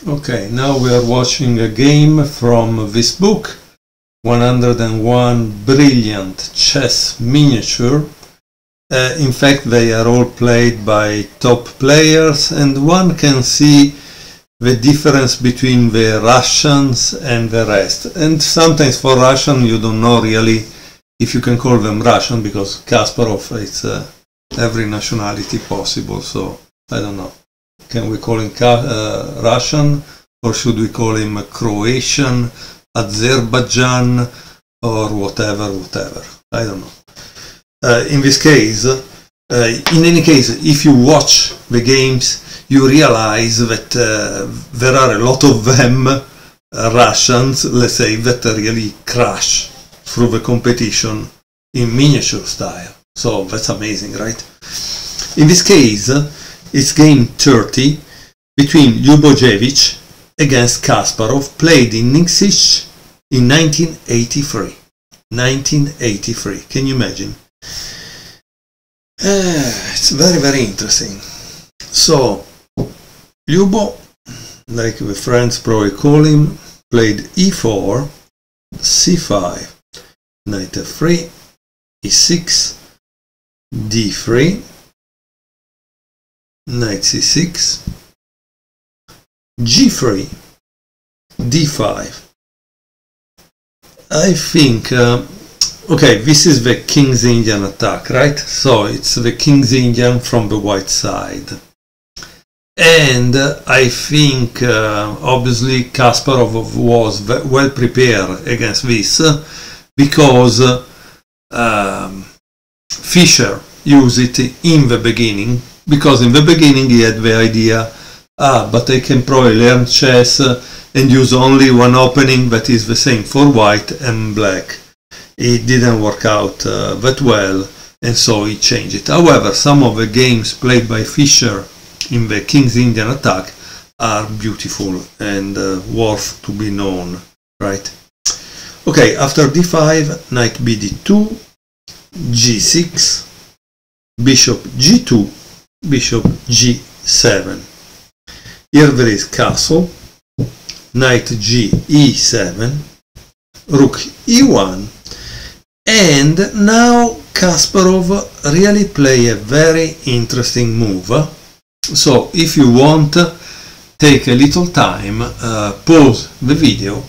Okay, now we are watching a game from this book, 101 Brilliant Chess Miniature. In fact, they are all played by top players, and one can see the difference between the Russians and the rest. And sometimes for Russian you don't know really if you can call them Russian, because Kasparov is every nationality possible, so I don't know. Can we call him Russian, or should we call him Croatian, Azerbaijan, or whatever? I don't know. In this case, in any case, if you watch the games, you realize that there are a lot of them, Russians, let's say, that really crash through the competition in miniature style. So that's amazing, right? In this case, it's game 30 between Ljubojevich against Kasparov, played in Nunn in 1983. 1983, can you imagine? It's very, very interesting. So, Ljubo, like the friends probably call him, played e4, c5, knight f3, e6, d3, knight c6, g3, d5. I think, okay, this is the King's Indian attack, right? So it's the King's Indian from the white side. And I think, obviously, Kasparov was well prepared against this, because Fischer used it in the beginning, because in the beginning he had the idea, but I can probably learn chess and use only one opening that is the same for white and black. It didn't work out that well, and so he changed it. However, some of the games played by Fischer in the King's Indian attack are beautiful and worth to be known, right? Okay, after d5, knight bd2, g6, bishop g2, bishop g7. Here there is castle, knight g e7, rook e1, and now Kasparov really play a very interesting move. So if you want, take a little time, pause the video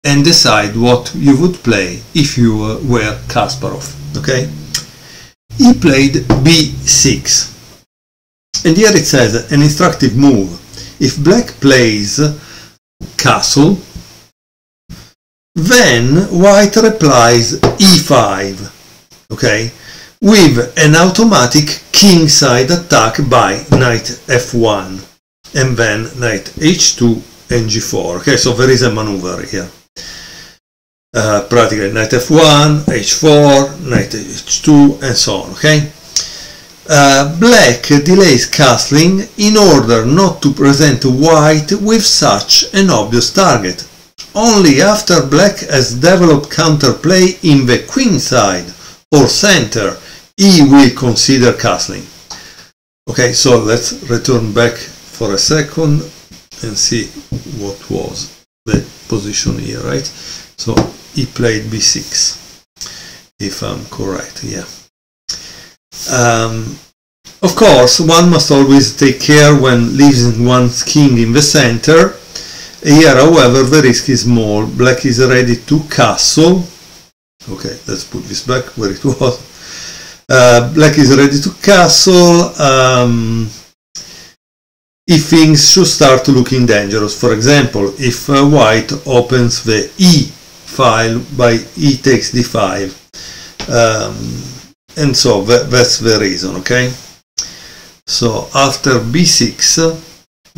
and decide what you would play if you were Kasparov. Okay? He played b6. And here it says an instructive move. If black plays castle, then white replies e5, okay, with an automatic kingside attack by knight f1, and then knight h2 and g4. Okay, so there is a maneuver here. Practically knight f1, h4, knight h2, and so on. Okay. Black delays castling in order not to present white with such an obvious target. Only after black has developed counterplay in the queen side or center, he will consider castling. Okay, so let's return back for a second and see what was the position here, right? So he played b6, if I'm correct, yeah. Of course, one must always take care when leaving one's king in the center. Here, however, the risk is small. Black is ready to castle. Okay, let's put this back where it was. Black is ready to castle if things should start looking dangerous. For example, if white opens the E file by E takes d5. And so that's the reason, okay? So after b6,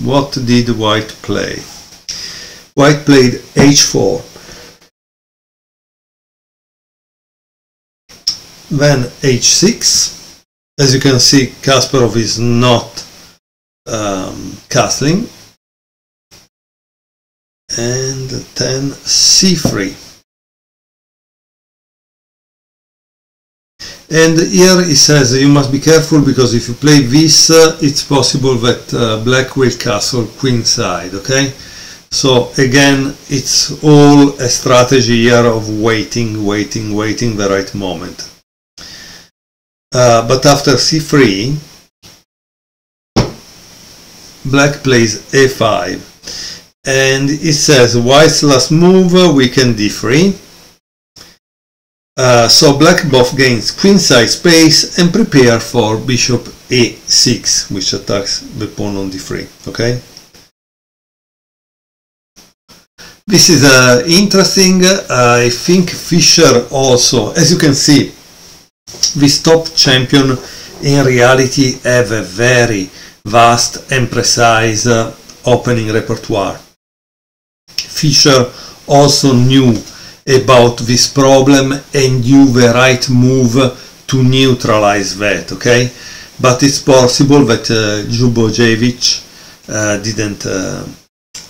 what did white play? White played h4. Then h6. As you can see, Kasparov is not castling. And then c3. And here he says you must be careful, because if you play this, it's possible that black will castle queen side, okay? So again, it's all a strategy here of waiting the right moment. But after c3, black plays a5, and it says white's last move, weaken d3. So black both gains queenside space and prepare for bishop a6, which attacks the pawn on d3. Okay. This is interesting. I think Fischer also, as you can see, this top champion in reality have a very vast and precise opening repertoire. Fischer also knew about this problem and knew the right move to neutralize that, okay? But it's possible that Djubojevich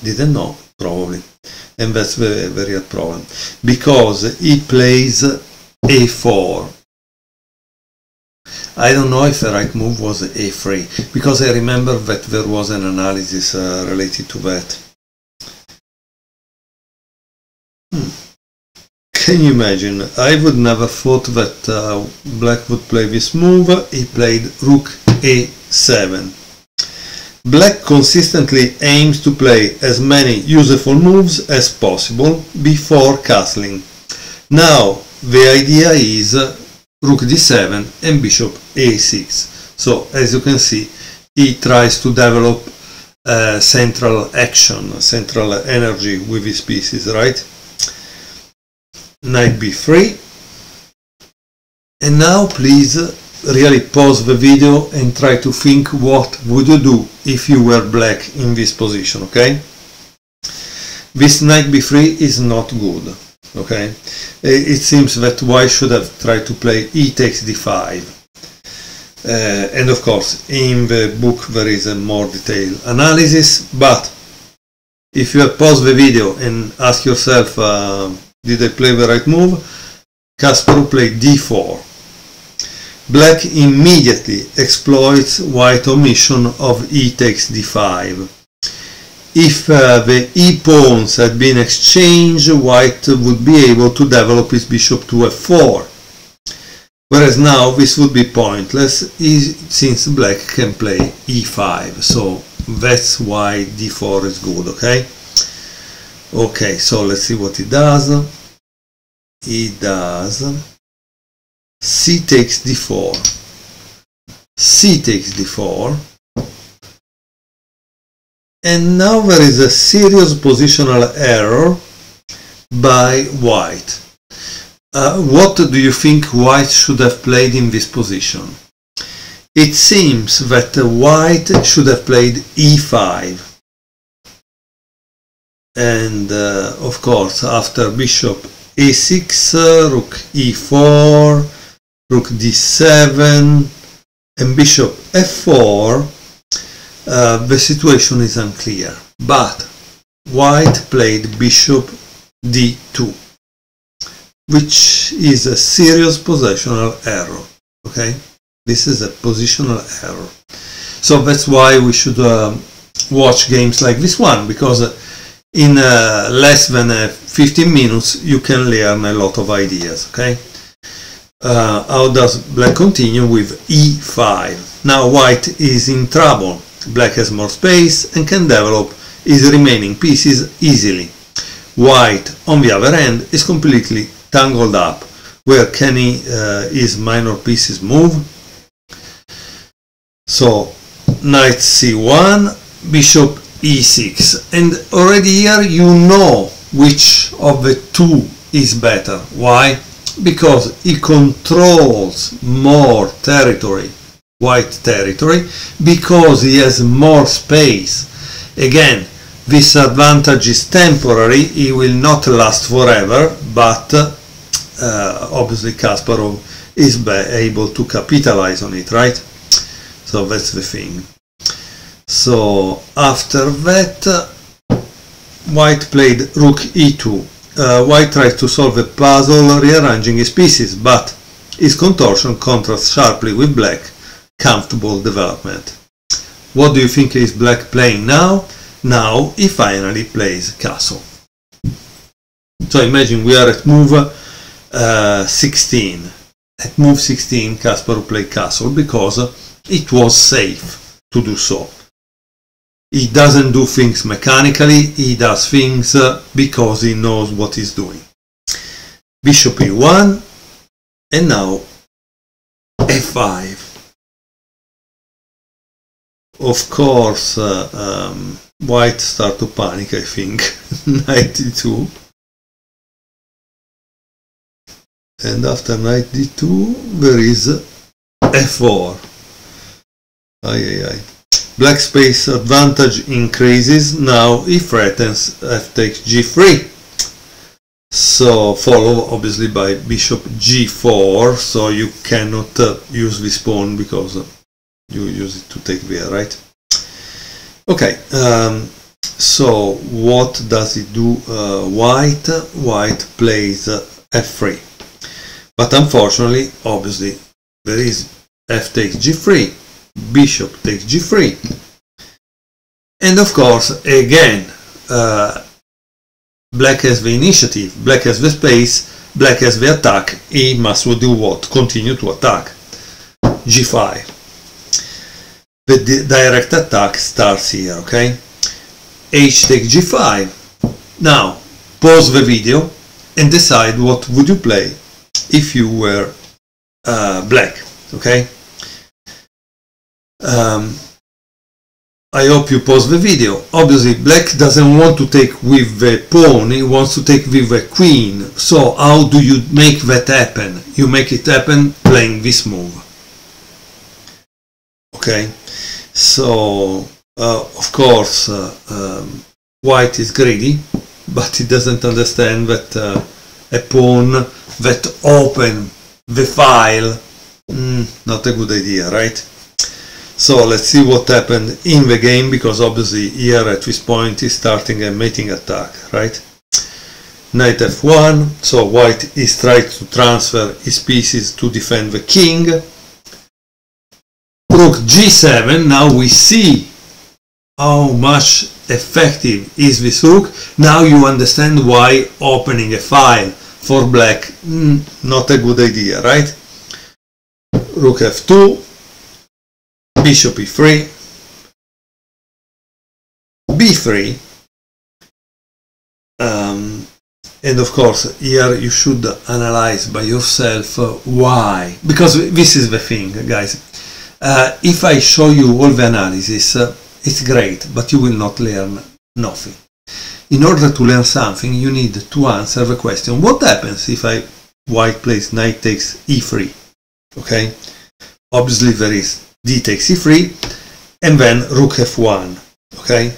didn't know, probably. And that's the real problem, because he plays a4. I don't know if the right move was a3, because I remember that there was an analysis related to that. Can you imagine? I would never thought that black would play this move. He played rook a7. Black consistently aims to play as many useful moves as possible before castling. Now the idea is rook d7 and bishop a6. So as you can see, he tries to develop central action, central energy with his pieces, right? Knight b3. And now please really pause the video and try to think what would you do if you were black in this position, okay? This knight b3 is not good, okay? It seems that white should have tried to play e takes d5. And of course, in the book there is a more detailed analysis, but if you have paused the video and ask yourself, did I play the right move? Kasparov played d4. Black immediately exploits white omission of e takes d5. If the e pawns had been exchanged, white would be able to develop his bishop to f4. Whereas now this would be pointless since black can play e5. So that's why d4 is good, okay? Okay, so let's see what he does. He does c takes d4, c takes d4, and now there is a serious positional error by white. What do you think white should have played in this position? It seems that white should have played e5, and of course after bishop a6, rook e4, rook d7 and bishop f4, the situation is unclear, but white played bishop d2, which is a serious positional error, okay? This is a positional error. So that's why we should watch games like this one, because in less than 15 minutes you can learn a lot of ideas, okay? How does black continue with e5? Now white is in trouble. Black has more space and can develop his remaining pieces easily. White, on the other hand, is completely tangled up. Where can his minor pieces move? So knight c1, bishop e6, and already here you know which of the two is better. Why? Because he controls more territory, white territory, because he has more space. Again, this advantage is temporary, it will not last forever, but obviously Kasparov is able to capitalize on it, right? So that's the thing. So after that, white played rook e2. White tries to solve a puzzle rearranging his pieces, but his contortion contrasts sharply with black comfortable development. What do you think is black playing now? Now he finally plays castle. So imagine we are at move 16. At move 16 Kasparov played castle because it was safe to do so. He doesn't do things mechanically, he does things because he knows what he's doing. Bishop e1, and now f5. Of course, white start to panic, I think. Knight e2. And after knight d2, there is f4. Black space advantage increases. Now he threatens f takes g3. So follow obviously by bishop g4. So you cannot use this pawn because you use it to take there, right? Okay. So what does it do? White plays f3. But unfortunately, obviously, there is f takes g3, bishop takes g3, and of course, again, black has the initiative, black has the space, black has the attack, he must do what? Continue to attack. g5. The direct attack starts here, okay? h takes g5. Now, pause the video and decide what would you play if you were black, okay? I hope you pause the video. Obviously, black doesn't want to take with the pawn, he wants to take with the queen. So how do you make that happen? You make it happen playing this move. Okay? So, of course, white is greedy, but he doesn't understand that a pawn that open the file, not a good idea, right? So let's see what happened in the game, because obviously here at this point he's starting a mating attack, right? Knight f1, so white is trying to transfer his pieces to defend the king. Rook g7, now we see how much effective is this rook. Now you understand why opening a file for black, not a good idea, right? Rook f2, bishop e3, b3, and of course here you should analyze by yourself why, because this is the thing, guys. If I show you all the analysis, it's great, but you will not learn nothing. In order to learn something, you need to answer the question, what happens if white plays knight takes e3? Okay, obviously there is d takes e3, and then rook f1, okay?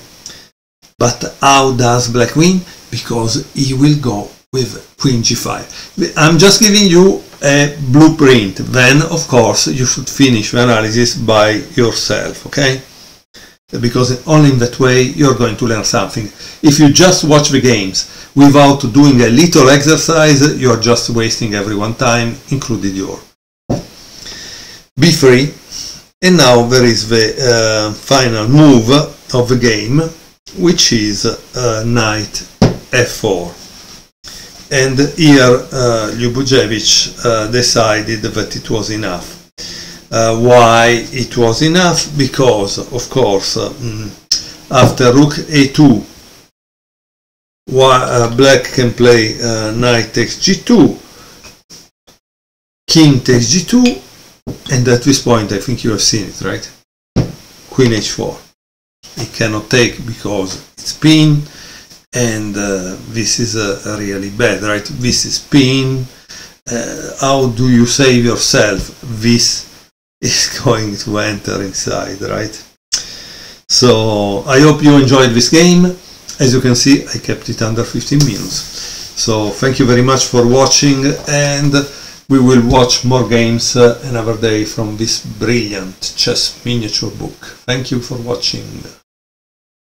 But how does black win? Because he will go with queen g5. I'm just giving you a blueprint, then of course you should finish the analysis by yourself, okay? Because only in that way you're going to learn something. If you just watch the games without doing a little exercise, you're just wasting everyone's time, including yours. b3, and now there is the final move of the game, which is knight f4. And here Ljubovich decided that it was enough. Why it was enough? Because, of course, after rook a2, black can play knight takes g2, king takes g2, and at this point I think you have seen it, right? Queen h4. It cannot take because it's pin, and this is really bad, right? This is pin. How do you save yourself? This is going to enter inside, right? So I hope you enjoyed this game. As you can see, I kept it under 15 minutes. So thank you very much for watching, and we will watch more games another day from this brilliant chess miniature book. Thank you for watching.